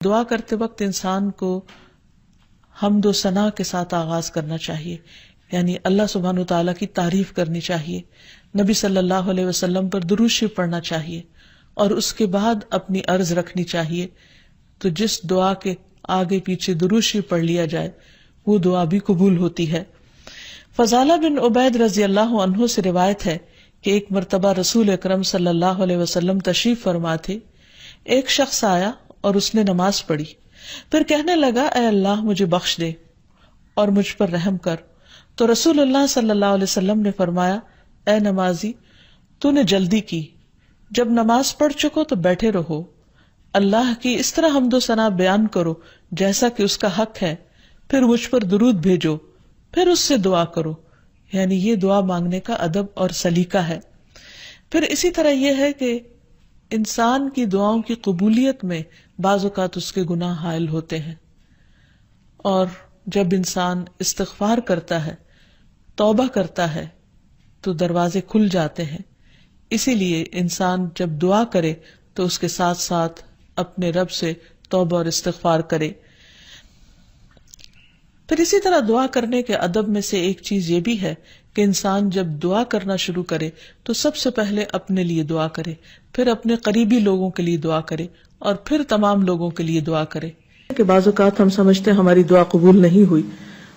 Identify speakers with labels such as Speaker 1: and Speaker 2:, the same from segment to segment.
Speaker 1: دعا کرتے وقت انسان کو حمد و ثنا کے ساتھ آغاز کرنا چاہیے، یعنی اللہ سبحانہ و تعالیٰ کی تعریف کرنی چاہیے، نبی صلی اللہ علیہ وسلم پر درود شریف پڑھنا چاہیے، اور اس کے بعد اپنی عرض رکھنی چاہیے. تو جس دعا کے آگے پیچھے درود شریف پڑھ لیا جائے وہ دعا بھی قبول ہوتی ہے. فضالہ بن عبید رضی اللہ عنہ سے روایت ہے کہ ایک مرتبہ رسول اکرم صلی اللہ علیہ وسلم تشریف فرما تھے. ایک شخص آیا اور اس نے نماز پڑھی، پھر کہنے لگا اے اللہ مجھے بخش دے اور مجھ پر رحم کر. تو رسول اللہ صلی اللہ علیہ وسلم نے فرمایا اے نمازی تو نے جلدی کی، جب نماز پڑھ چکو تو بیٹھے رہو، اللہ کی اس طرح حمد و ثنا بیان کرو جیسا کہ اس کا حق ہے، پھر مجھ پر درود بھیجو، پھر اس سے دعا کرو. یعنی یہ دعا مانگنے کا ادب اور سلیقہ ہے. پھر اسی طرح یہ ہے کہ انسان کی دعاؤں کی قبولیت میں بعض اوقات اس کے گناہ حائل ہوتے ہیں، اور جب انسان استغفار کرتا ہے، توبہ کرتا ہے تو دروازے کھل جاتے ہیں. اسی لیے انسان جب دعا کرے تو اس کے ساتھ ساتھ اپنے رب سے توبہ اور استغفار کرے. پھر اسی طرح دعا کرنے کے ادب میں سے ایک چیز یہ بھی ہے کہ انسان جب دعا کرنا شروع کرے تو سب سے پہلے اپنے لیے دعا کرے، پھر اپنے قریبی لوگوں کے لیے دعا کرے، اور پھر تمام لوگوں کے لیے دعا کرے. کہ بعض اوقات ہم سمجھتے ہیں ہماری دعا قبول نہیں ہوئی،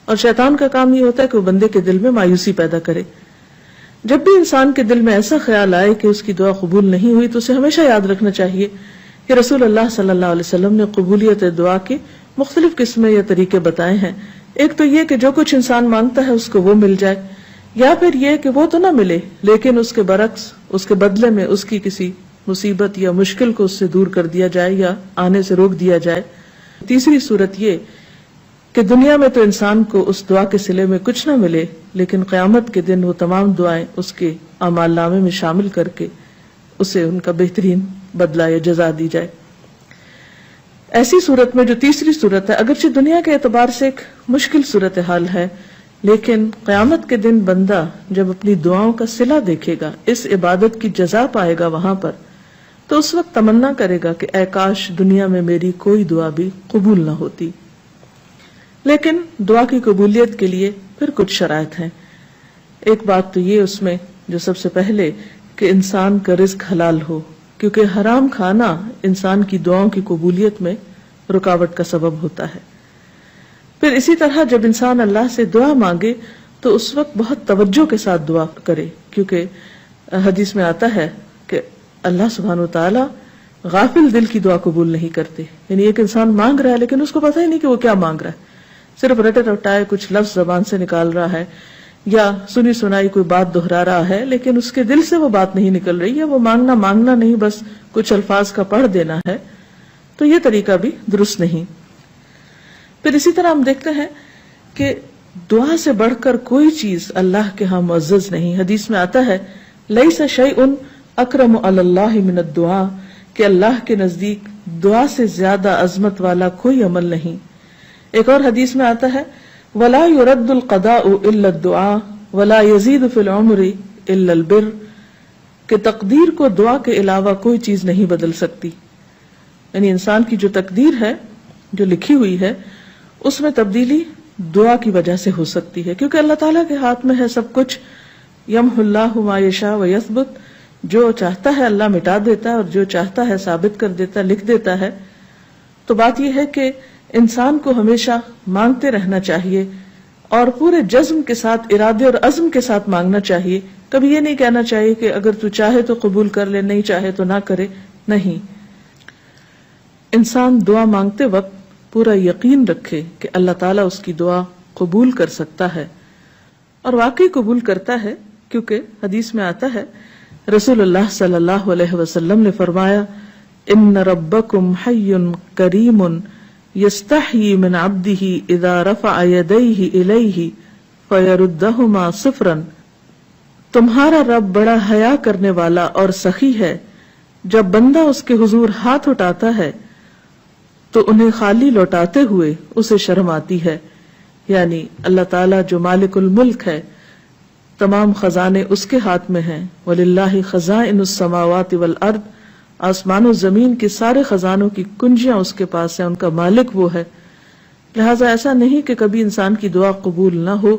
Speaker 1: اور شیطان کا کام یہ ہوتا ہے کہ وہ بندے کے دل میں مایوسی پیدا کرے. جب بھی انسان کے دل میں ایسا خیال آئے کہ اس کی دعا قبول نہیں ہوئی تو اسے ہمیشہ یاد رکھنا چاہیے کہ رسول اللہ صلی اللہ علیہ وسلم نے قبولیت دعا کی مختلف قسمیں یا طریقے بتائے ہیں. ایک تو یہ کہ جو کچھ انسان مانگتا ہے اس کو وہ مل جائے، یا پھر یہ کہ وہ تو نہ ملے لیکن اس کے برعکس اس کے بدلے میں اس کی کسی مصیبت یا مشکل کو اس سے دور کر دیا جائے یا آنے سے روک دیا جائے. تیسری صورت یہ کہ دنیا میں تو انسان کو اس دعا کے صلے میں کچھ نہ ملے، لیکن قیامت کے دن وہ تمام دعائیں اس کے اعمال نامے میں شامل کر کے اسے ان کا بہترین بدلہ یا جزا دی جائے. ایسی صورت میں جو تیسری صورت ہے، اگرچہ دنیا کے اعتبار سے ایک مشکل صورتحال ہے، لیکن قیامت کے دن بندہ جب اپنی دعاؤں کا صلہ دیکھے گا، اس عبادت کی جزا پائے گا وہاں پر، تو اس وقت تمنا کرے گا کہ اے کاش دنیا میں میری کوئی دعا بھی قبول نہ ہوتی. لیکن دعا کی قبولیت کے لیے پھر کچھ شرائط ہیں. ایک بات تو یہ اس میں جو سب سے پہلے کہ انسان کا رزق حلال ہو، کیونکہ حرام کھانا انسان کی دعاؤں کی قبولیت میں رکاوٹ کا سبب ہوتا ہے. پھر اسی طرح جب انسان اللہ سے دعا مانگے تو اس وقت بہت توجہ کے ساتھ دعا کرے، کیونکہ حدیث میں آتا ہے کہ اللہ سبحانہ و تعالی غافل دل کی دعا قبول نہیں کرتے. یعنی ایک انسان مانگ رہا ہے لیکن اس کو پتہ ہی نہیں کہ وہ کیا مانگ رہا ہے، صرف رٹے رٹائے کچھ لفظ زبان سے نکال رہا ہے، یا سنی سنائی کوئی بات دہرا رہا ہے لیکن اس کے دل سے وہ بات نہیں نکل رہی ہے. وہ مانگنا نہیں، بس کچھ الفاظ کا پڑھ دینا ہے. تو یہ طریقہ بھی درست نہیں. پھر اسی طرح ہم دیکھتے ہیں کہ دعا سے بڑھ کر کوئی چیز اللہ کے ہاں معزز نہیں. حدیث میں آتا ہے لیس شیء اکرم علی اللہ من الدعاء، کہ اللہ کے نزدیک دعا سے زیادہ عظمت والا کوئی عمل نہیں. ایک اور حدیث میں آتا ہے ولا يرد القضاء الا الدعاء ولا يزيد في العمر الا البر، کہ تقدیر کو دعا کے علاوہ کوئی چیز نہیں بدل سکتی. یعنی انسان کی جو تقدیر ہے، جو لکھی ہوئی ہے، اس میں تبدیلی دعا کی وجہ سے ہو سکتی ہے، کیونکہ اللہ تعالیٰ کے ہاتھ میں ہے سب کچھ. یمحو اللہ ما یشاء ویثبت، جو چاہتا ہے اللہ مٹا دیتا ہے اور جو چاہتا ہے ثابت کر دیتا ہے، لکھ دیتا ہے. تو بات یہ ہے کہ انسان کو ہمیشہ مانگتے رہنا چاہیے اور پورے جزم کے ساتھ، ارادے اور عزم کے ساتھ مانگنا چاہیے. کبھی یہ نہیں کہنا چاہیے کہ اگر تو چاہے تو قبول کر لے، نہیں چاہے تو نہ کرے. نہیں، انسان دعا مانگتے وقت پورا یقین رکھے کہ اللہ تعالیٰ اس کی دعا قبول کر سکتا ہے، اور واقعی قبول کرتا ہے. کیونکہ حدیث میں آتا ہے رسول اللہ صلی اللہ علیہ وسلم نے فرمایا ان ربکم حی کریم یستحیی من عبدہ اذا رفع یدیہ الیہ فیردہما صفرا، تمہارا رب بڑا حیا کرنے والا اور سخی ہے، جب بندہ اس کے حضور ہاتھ اٹھاتا ہے تو انہیں خالی لوٹاتے ہوئے اسے شرم آتی ہے. یعنی اللہ تعالیٰ جو مالک الملک ہے، تمام خزانے اس کے ہاتھ میں ہیں. وَلِلَّهِ خَزَائِنُ السَّمَاوَاتِ وَالْأَرْضِ، آسمان و زمین کے سارے خزانوں کی کنجیاں اس کے پاس ہیں، ان کا مالک وہ ہے. لہٰذا ایسا نہیں کہ کبھی انسان کی دعا قبول نہ ہو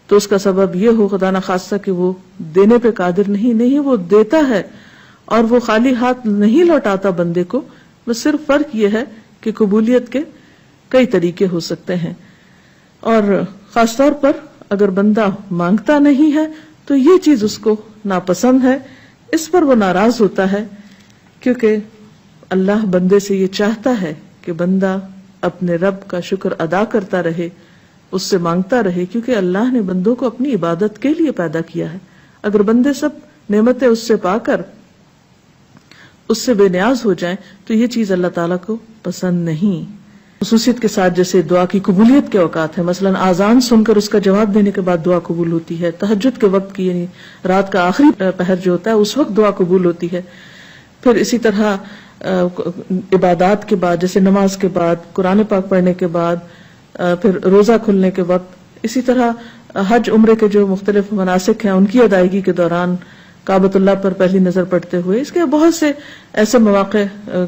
Speaker 1: تو اس کا سبب یہ ہو خدا نخواستہ کہ وہ دینے پہ قادر نہیں، وہ دیتا ہے اور وہ خالی ہاتھ نہیں لوٹاتا بندے کو. بس صرف فرق یہ ہے کہ قبولیت کے کئی طریقے ہو سکتے ہیں، اور خاص طور پر اگر بندہ مانگتا نہیں ہے تو یہ چیز اس کو ناپسند ہے، اس پر وہ ناراض ہوتا ہے، کیونکہ اللہ بندے سے یہ چاہتا ہے کہ بندہ اپنے رب کا شکر ادا کرتا رہے، اس سے مانگتا رہے، کیونکہ اللہ نے بندوں کو اپنی عبادت کے لیے پیدا کیا ہے. اگر بندے سب نعمتیں اس سے پا کر اس سے بے نیاز ہو جائیں تو یہ چیز اللہ تعالیٰ کو پسند نہیں. خصوصیت کے ساتھ جیسے دعا کی قبولیت کے اوقات ہیں، مثلا آذان سن کر اس کا جواب دینے کے بعد دعا قبول ہوتی ہے. تہجد کے وقت کی یعنی رات کا آخری پہر جو ہوتا ہے اس وقت دعا قبول ہوتی ہے. پھر اسی طرح عبادات کے بعد جیسے نماز کے بعد، قرآن پاک پڑھنے کے بعد، پھر روزہ کھلنے کے وقت، اسی طرح حج عمرے کے جو مختلف مناسک ہیں ان کی ادائیگی کے دوران، کعبۃ اللہ پر پہلی نظر پڑتے ہوئے. اس کے بہت سے ایسے مواقع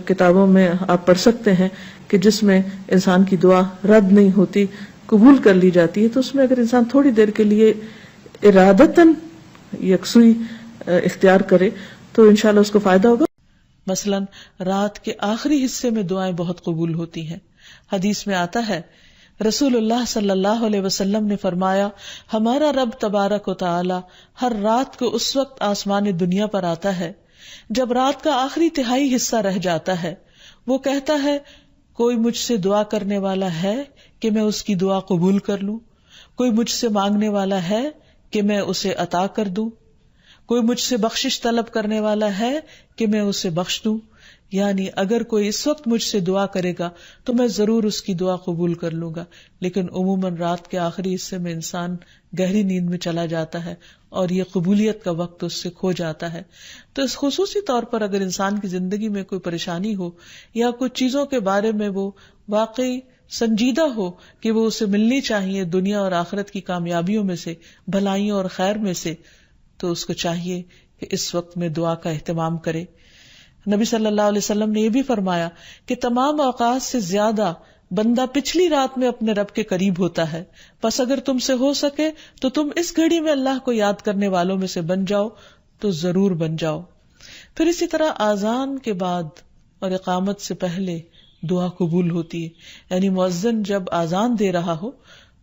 Speaker 1: کتابوں میں آپ پڑھ سکتے ہیں کہ جس میں انسان کی دعا رد نہیں ہوتی، قبول کر لی جاتی ہے. تو اس میں اگر انسان تھوڑی دیر کے لیے ارادتاً یکسوئی اختیار کرے تو انشاءاللہ اس کو فائدہ ہوگا. مثلا رات کے آخری حصے میں دعائیں بہت قبول ہوتی ہیں. حدیث میں آتا ہے رسول اللہ صلی اللہ علیہ وسلم نے فرمایا، ہمارا رب تبارک و تعالی ہر رات کو اس وقت آسمان دنیا پر آتا ہے جب رات کا آخری تہائی حصہ رہ جاتا ہے. وہ کہتا ہے کوئی مجھ سے دعا کرنے والا ہے کہ میں اس کی دعا قبول کر لوں، کوئی مجھ سے مانگنے والا ہے کہ میں اسے عطا کر دوں، کوئی مجھ سے بخشش طلب کرنے والا ہے کہ میں اسے بخش دوں. یعنی اگر کوئی اس وقت مجھ سے دعا کرے گا تو میں ضرور اس کی دعا قبول کر لوں گا. لیکن عموماً رات کے آخری حصے میں انسان گہری نیند میں چلا جاتا ہے اور یہ قبولیت کا وقت اس سے کھو جاتا ہے. تو اس خصوصی طور پر اگر انسان کی زندگی میں کوئی پریشانی ہو یا کچھ چیزوں کے بارے میں وہ واقعی سنجیدہ ہو کہ وہ اسے ملنی چاہیے دنیا اور آخرت کی کامیابیوں میں سے، بھلائیوں اور خیر میں سے، تو اس کو چاہیے کہ اس وقت میں دعا کا اہتمام کرے. نبی صلی اللہ علیہ وسلم نے یہ بھی فرمایا کہ تمام اوقات سے زیادہ بندہ پچھلی رات میں اپنے رب کے قریب ہوتا ہے، پس اگر تم سے ہو سکے تو تم اس گھڑی میں اللہ کو یاد کرنے والوں میں سے بن جاؤ تو ضرور بن جاؤ. پھر اسی طرح آذان کے بعد اور اقامت سے پہلے دعا قبول ہوتی ہے. یعنی مؤذن جب آذان دے رہا ہو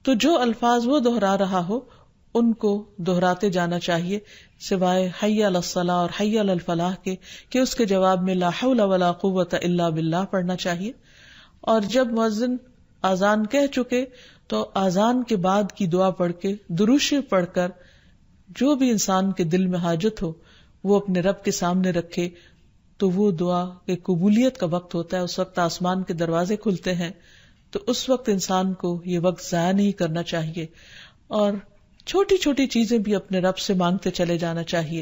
Speaker 1: تو جو الفاظ وہ دہرا رہا ہو ان کو دہراتے جانا چاہیے، سوائے حی علی الصلاح اور حی علی الفلاح کے، کہ اس کے جواب میں لا حول ولا قوت الا باللہ پڑھنا چاہیے. اور جب مؤذن آذان کہہ چکے تو آذان کے بعد کی دعا پڑھ کے، درود شریف پڑھ کر جو بھی انسان کے دل میں حاجت ہو وہ اپنے رب کے سامنے رکھے. تو وہ دعا کے قبولیت کا وقت ہوتا ہے، اس وقت آسمان کے دروازے کھلتے ہیں. تو اس وقت انسان کو یہ وقت ضائع نہیں کرنا چاہیے اور چھوٹی چھوٹی چیزیں بھی اپنے رب سے مانگتے چلے جانا چاہیے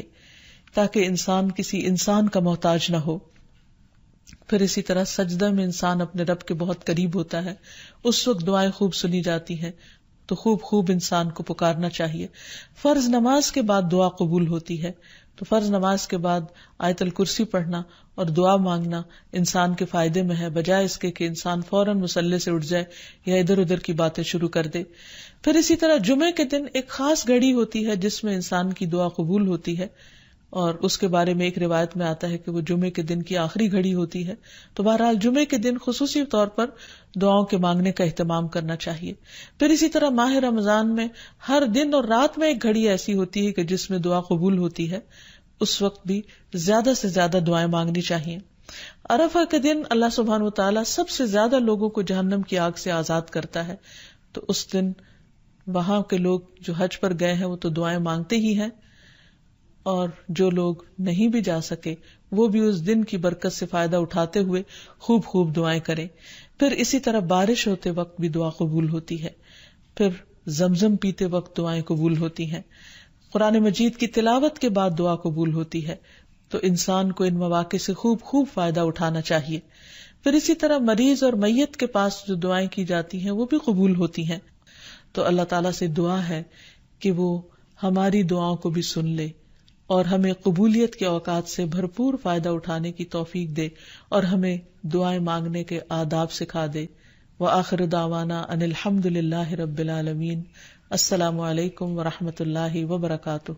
Speaker 1: تاکہ انسان کسی انسان کا محتاج نہ ہو. پھر اسی طرح سجدہ میں انسان اپنے رب کے بہت قریب ہوتا ہے، اس وقت دعائیں خوب سنی جاتی ہیں تو خوب انسان کو پکارنا چاہیے. فرض نماز کے بعد دعا قبول ہوتی ہے، تو فرض نماز کے بعد آیت الکرسی پڑھنا اور دعا مانگنا انسان کے فائدے میں ہے، بجائے اس کے کہ انسان فوراً مصلی سے اٹھ جائے یا ادھر ادھر کی باتیں شروع کر دے. پھر اسی طرح جمعے کے دن ایک خاص گھڑی ہوتی ہے جس میں انسان کی دعا قبول ہوتی ہے، اور اس کے بارے میں ایک روایت میں آتا ہے کہ وہ جمعے کے دن کی آخری گھڑی ہوتی ہے. تو بہرحال جمعے کے دن خصوصی طور پر دعاؤں کے مانگنے کا اہتمام کرنا چاہیے. پھر اسی طرح ماہ رمضان میں ہر دن اور رات میں ایک گھڑی ایسی ہوتی ہے کہ جس میں دعا قبول ہوتی ہے، اس وقت بھی زیادہ سے زیادہ دعائیں مانگنی چاہیے. عرفہ کے دن اللہ سبحانہ و تعالیٰ سب سے زیادہ لوگوں کو جہنم کی آگ سے آزاد کرتا ہے، تو اس دن وہاں کے لوگ جو حج پر گئے ہیں وہ تو دعائیں مانگتے ہی ہیں، اور جو لوگ نہیں بھی جا سکے وہ بھی اس دن کی برکت سے فائدہ اٹھاتے ہوئے خوب دعائیں کریں. پھر اسی طرح بارش ہوتے وقت بھی دعا قبول ہوتی ہے. پھر زمزم پیتے وقت دعائیں قبول ہوتی ہیں. قرآن مجید کی تلاوت کے بعد دعا قبول ہوتی ہے. تو انسان کو ان مواقع سے خوب فائدہ اٹھانا چاہیے. پھر اسی طرح مریض اور میت کے پاس جو دعائیں کی جاتی ہیں وہ بھی قبول ہوتی ہیں. تو اللہ تعالیٰ سے دعا ہے کہ وہ ہماری دعاؤں کو بھی سن لے اور ہمیں قبولیت کے اوقات سے بھرپور فائدہ اٹھانے کی توفیق دے، اور ہمیں دعائیں مانگنے کے آداب سکھا دے۔ وآخر دعوانا ان الحمد للہ رب العالمین۔ السلام علیکم ورحمۃ اللہ وبرکاتہ۔